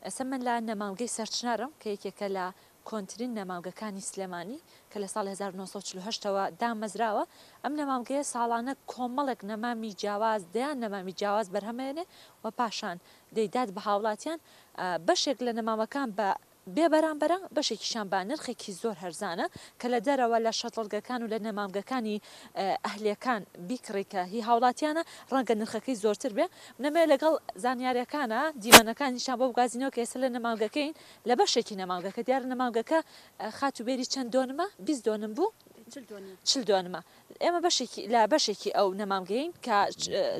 ئەسە من لە نەماوگەی سەرچنارم کە یەکێکە لە کۆنتترین نەماوگەکانی سلێمانی کە لە ساڵ 1940ەوە دامەزراوە ئەم نەماوگەیە ساڵانە کۆمەڵێک نەمامی جیاواز دەیان نەمامی جیاواز بەرهەمێنێ و پاشان دەیدات بە هاوڵاتیان بەشێک لە نەمامەکان بە بێبەرامبەرە بەشێکیشان بە نرخێکی زۆر هەرزانە کە لە دەرەوە لە شەتڵگەکان و لە نەمامگەکانی ئەهلەکان بیکڕێکە هی هاوڵاتیانە ڕەنگە نرخەکەی زۆرتر بێ نەمێ لەگەڵ زانیاریەکانە دیمەنەکانیشان بۆ بگازینەوە کە ئێستا لە نەماوگەکەین لە بەشێکی نەماوگەکە دیارە نەماوگەکە خاتوبێری چەند دۆنمە 20 دۆنم بوو 40 دۆنمە ئێمە لە بەشێکی ئەو نەمامگەین کە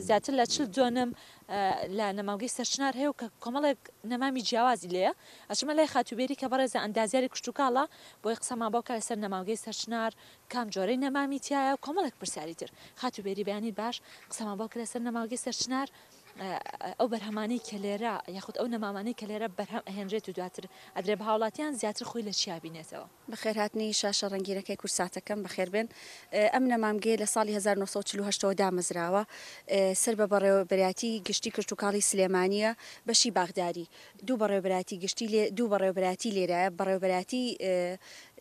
زیاتر لە 40 دۆنم لە نەماوگەی سەرچنار هەیە و کە کۆمەڵێک نەمامی جیاوازی لێیە ئەچمە لای خاتوبێری کە بەڕێزە ئەندازیاری کشتتوکاڵە بۆی قسەمان بۆکە لەسەر نەماوگەی سەرچنار کام جۆرەی نەمامی تایە کۆمەڵێک پرسیاری تر خاتوبێری بەیانی باش قسەمان بۆکە لەسەر نەماوگەی سەرچنار ئەو بەرهەمانەی کە لێرە یاخود ئەو نەمامانەی کە لێرە بەرهەم ئەهێنرێت و دواتر ئەدرێ بە هاوڵاتیان زیاتر خۆی لە چیا بینێتەوە بەخێرهاتنی شاشە ڕەنگیرەکەی کورساتەکەم بەخێر بێن ئەم نەمامگەی لە ساڵی 1940 دامەزراوە سەر بە بەڕێوەبەرایەتی گشتی کشتتوکاڵی سلێمانیە بەشی باغداری دوو بەڕێوەبەرایەتی لێرایە بەڕێوەبەرایەتی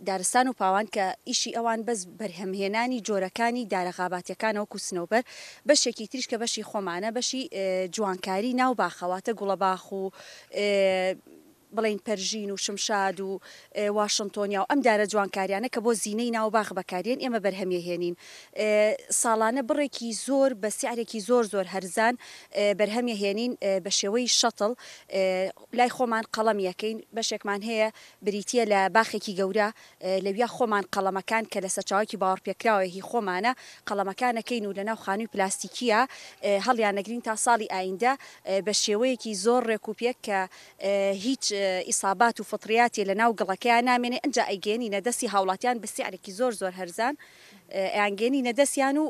دارستان و پاوان کە ئیشی ئەوان بەس بەرهەمهێنانی جۆرەکانی دارەخاباتیەکانەوە و سنەوبەر بەشێکی تریش کە بەشی خۆمانە بەشی جوانکاری ناو باخەواتە گوڵە باخ و بڵین پەرژین و شمشاد و واشنتۆنیا و ئەم دارە جوانکاریانە کە بۆ زینەی ناو باخ بەکارێن ئێمە بەرهەمێهێنین ساڵانە بڕێکی زۆر بە سیارێکی زۆر هەرزان بەرهەمێهێنین بە شێوەی شەتڵ لای خۆمان قەڵەمیەکەین بەشێکمان هەیە بریتە لە باخێکی گەورە لەویا خۆمان قەڵەمەکان کە لە سەرچاوکی باوەڕپێکراوەهی خۆمانە قەڵەمەکانەکەین و لەناو خانووی پلاستیکیە هەڵیان نەگرین تا ساڵی ئایندە بە شێوەیەکی زۆر ڕێکوپێک کە هیچ ئیسابات و فطریاتی لە ناو گڵەکەیان نامێنێ ئەنج ئەیگەێنی نەدەستی هاوڵاتیان بە سیارێکی زۆر هەرزان ئەیانگەێنی نەدەستیان و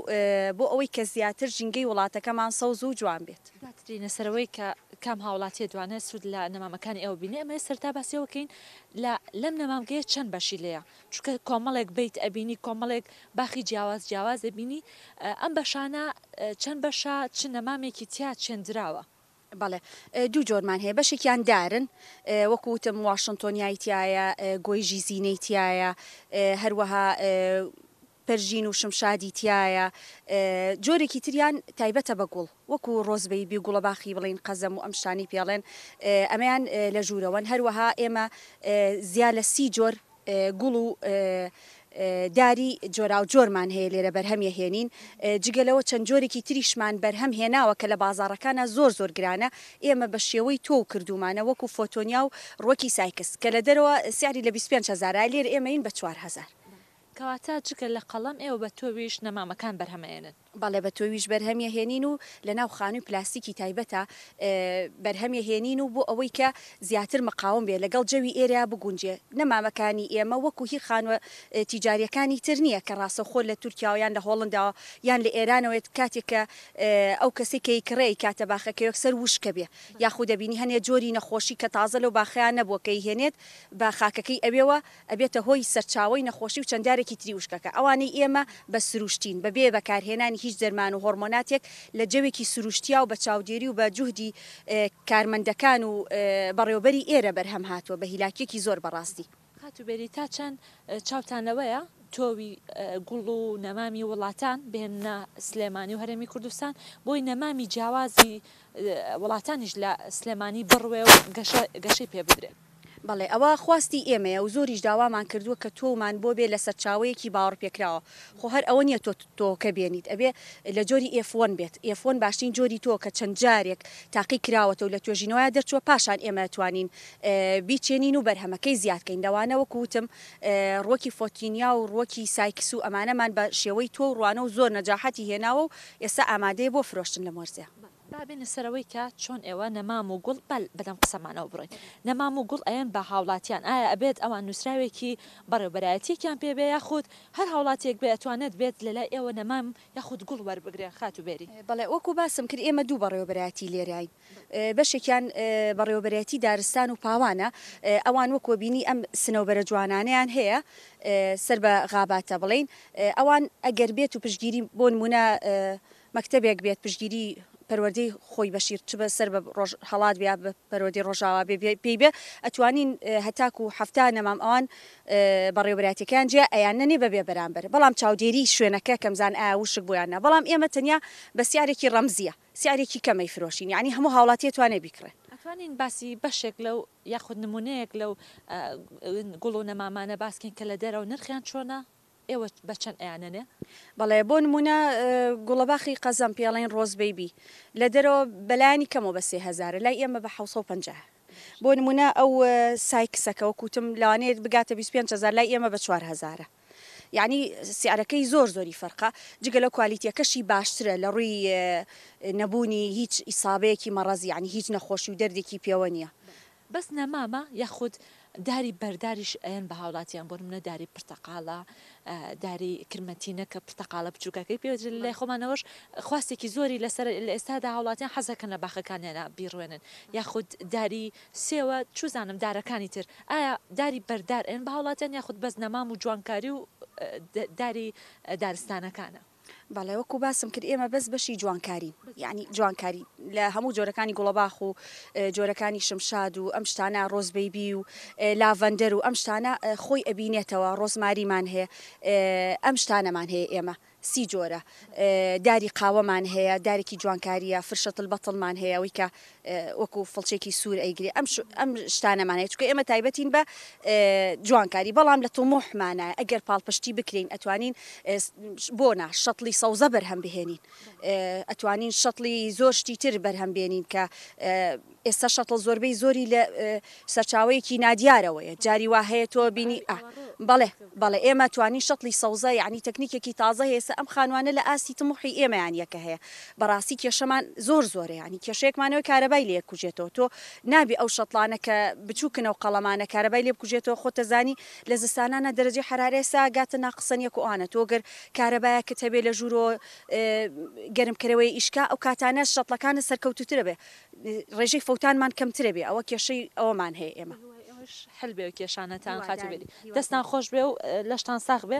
بۆ ئەوەی کە زیاتر ژینگەی وڵاتەکەمان سەوز و جوان بێت داترینە سەرەوەی کە کام هاوڵاتی دوانە سوود لە نەمامەکانی ئەو بینێ ئەمە سەرتا باسیەوەکەین لەم نەمامگەیە چەند بەشی لەیە چونکە کۆمەڵێک بیت ئەبینی کۆمەڵێک باخی جیاواز دەبینی ئەم بەشانە چەند بەشە چ نەمامێکی تیا چێندراوە بەڵێ دوو جۆرمان هەیە بەشێکیان دارن وەکوتم واشنتۆنیایی تایە گۆیژی زینەی تایە هەروەها پەرژین و شمشادی تایە جۆرێکی تریان تایبەتە بە گوڵ وەکو ڕۆزبەیبی گوڵە باخی بڵین قەزەم و ئەمشانی پێڵێن ئەمەیان لە ژوورەوەن هەروەها ئێمە زیاد لە 30 جۆر گوڵ و داری جۆرا و جۆرمان هەیە لێرە بەرهەمیە هێنین جگەلەوە چەند جۆرێکی تریشمان بەرهەم هێناوە کە لە بازارەکانە زۆر گرانە ئێمە بە شێوەی تۆ کردومانە وەکو فۆتۆنیا و ڕۆکی سایکس کە لە دەرەوە سیاری لە 25,000 لێر ئێمەین بە 4,000 کەواتە جگە لە قەڵەم ئێوە بە تۆویش نەمامەکان بەرهەمێنن بەڵێ بە تۆویش بەرهەمیە هێنین و لە ناو خانووی پلاستیکی تایبەتە بەرهەمیە هێنین و بۆ ئەوەی کە زیاتر مقاوم بێ لەگەڵ جەوی ئێرە بگونجێ نەمامەکانی ئێمە وەکو هی خانوە تیجاریەکانی تر نییە کە ڕاستەخۆ لە تورکیاویان لە هۆڵنداوە یان لە ئێرانەوەێت کاتێککە ئەو کەسێکی کڕێی کاتە باخەکە یەکسەر وشکە بێ یاخود دەبینی هەنێ جۆری نەخۆشی کە تازە لەو باخیان نەبووکەی هێنێت با خاکەکەی ئەبێەوە ئەبێتە هۆی سەرچاوی نەخۆشی و چەندارێکی تری وشکەکە ئەوانەی ئێمە بە سروشتین بەبێ بەکارهێنانی هیچ دەرمان و هۆرمۆناتێک لە جەوێکی سروشتیا و بە چاودێری و بە جوهدی کارمەندەکان و بەڕێوەبەری ئێرە بەرهەم هاتووە بە هیلاکێکی زۆر بەڕاستی خاتوبێری تا چەند چاوتانەوەیە تۆوی گوڵ و نەمامی وڵاتان بێنە سلێمانی و هەرێمی کوردستان بۆی نەمامی جیاوازی وڵاتانیش لە سلێمانی بڕوێ و گەشەی پێ بدرێت بەڵێ ئەوە خواستی ئێمەیە و زۆریش داوامان کردووە کە تۆمان بۆ بێ لە سەرچاوەیەکی باوەڕپێکراوە خۆ هەر ئەوە نییە تۆکە بێنیت ئەبێ لە جۆری F1 بێت F1 باشترین جۆری تۆ کە چەند جارێک تاقی کراوەتە و لە توێژینەوەی دەرچووە پاشان ئێمە توانین بیچێنین و بەرهەمەکەی زیادکەین لەوانەوە کووتم ڕۆکی فۆتینیا و ڕۆکی سایکس و ئەمانەمان بە شێوەی تۆ ڕوانە و زۆر نەجاحەتی هێناوە و ئێستا ئامادەیە بۆ فرۆشتن لە مۆرزە بابێنە سەرەوەی کە چۆن ئێوە نەمام و گوڵ بەدەم قسەمانەوە بڕۆین نەمام و گوڵ ئەیان بە هاوڵاتیان ئایا ئەبێت ئەوان نووسراوێکی بەڕێوەبەرایەتێکیان پێ بێ یاخود هەر هاوڵاتێک بێ ئەتوانێت بێت لەلای ئێوە نەمام یاخود گوڵ وەربگرێن خاتوبێری بەڵێ وەکو باسم کرد ئێمە دوو بەڕێوەبەرایەتی لێرین بەشێکیان بەڕێوەبەرایەتی دارستان و پاوانە ئەوان وەکوە بینی ئەم سنەوبەرە جوانانیان هەیە سەر بە غاباتە بڵین ئەوان ئەگەر بێت و پشگیری بۆ نمونە مەکتەبێک بێت پشگیری پەروەردەی خۆی بەشیر چ بە سەر بە هەڵات بیا بە پەروەردەی ڕۆژاوا پێی بێ ئەتوانین هەتاکو و هەفتە نەمام ئەوان بەڕێوەبەراتەکان جێ ئەیان نەنێ بەبێ بەرامبەر بەڵام چاودێری شوێنەکە کەمزان ئایا وشک بۆیانە بەڵام ئێمە تەنیا بە سیارێکی ڕەمزیە سیارێکی کەمەی فرۆشین یعنی هەموو هاوڵاتی توانێ بیکڕێن ئەتوانین باسی بەشێک لەو یاخود نمونەیەک لەو گوڵ و نەمامانە باسکەین کە لە دەرەوە نرخیان چۆنە ئێوە بەچەند ئەیانەنێ بەڵێ بۆ نمونە گوڵەباخی قەزەم پێڵین ڕۆزبەیبی لە دەرەوە بەلایانی کەمەوە بە 3000 لای ئێمە بە 750 بۆ نمونە ئەو سایکسەکە وەکوتم لەوانەیە بگاتە 25,000 لای ئێمە بە 4,000 یعنی سیارەکەی زۆری فەرقا جگە لە کوالیتیەکەشی باشترە لە ڕووی نەبوونی هیچ ئیسابەیەکی مەڕەزی یعنی هیچ نەخۆشی و دەردێکی پێوە نییە بەس نەمامە یاخود داری بەرداریش ئەیان بە هاوڵاتیان بۆ منە داری پرتەقاڵە داری کرمەتینە کە پرتەقاڵە بچووکەکەی پێ لای خۆمانەوەش خواستێکی زۆری لەسەر لە ئێستادا هاوڵاتیان حەزەکەن لە باخەکانیانە بیڕوێنن یاخود داری سێوە چوزانم دارەکانی تر ئایا داری بەردار ئەن بە هاوڵاتیان یاخود بەس نەمام و جوانکاری و داری دارستانەکانە بەڵێ وەکو باسم کرد ئێمە بەس بەشی جوانکاری یعنی جوانکاری لە هەموو جۆرەکانی گوڵەباخ و جۆرەکانی شمشاد و ئەم شتانە ڕۆزبەیبی و لاڤەندەر و ئەم شتانە خۆی ئەبینێتەوە ڕۆزماریمان هەیە ئەم شتانەمان هەیە ئێمە 30 جۆرە داری قاوەمان هەیە دارێکی جوانکاریە فرشەتل بەتڵمان هەیە ئەوەی کە وەکو فڵچێکی سوور ئەیگرێ ئەم شتانەمان هەیە چکە ئێمە تایبەتین بە جوانکاری بەڵام لە تۆمۆحمانە ئەگەر پاڵپشتی بکرین ئەتوانین بۆنا شەتڵی سەوزە بەرهەم بهێنین ئەتوانین شەتڵی زۆر شتی تر بەرهەم بێنین کە ئێستا شەتڵ زۆربەی زۆری لە سەرچاوەیەکی نادیارەوەیە جاری وا هەیە تۆ بینی بەڵێ ئێمە توانین شەتڵی سەوزە یعنی تەکنیکێکی تازە هێستا ئەم خانوانە لە ئاستی تموحی ئێمەیان یەکە هەیە بەڕاستی کێشەمان زۆرە ینی کێشەیەکمانەوە کارەبای لێ کوژێتەوە تۆ نابی ئەو شەتڵانە کە بچووکنەوە قەڵەمانە کارەبای لێ بکوژێتەوە خۆتەزانی لە زستانانە دەرەجی حرارێسا گاتە ناقسەنیەک و ئەوانە تۆگەر کارەبایە کە هەبێ لە ژوورۆ گەرمکردەوەی ئیشکا ئەو کاتانە شەتڵەکانە سەرکەوتوترە بێ ڕێژەی فەوتانمان کەمترە بێ ئەوە کێشەی ئەوەمان هەیە ئێمە هەل بێ و کێشانەتان خاتبێری دەستان خۆش بێ و لەشتان ساغ بێ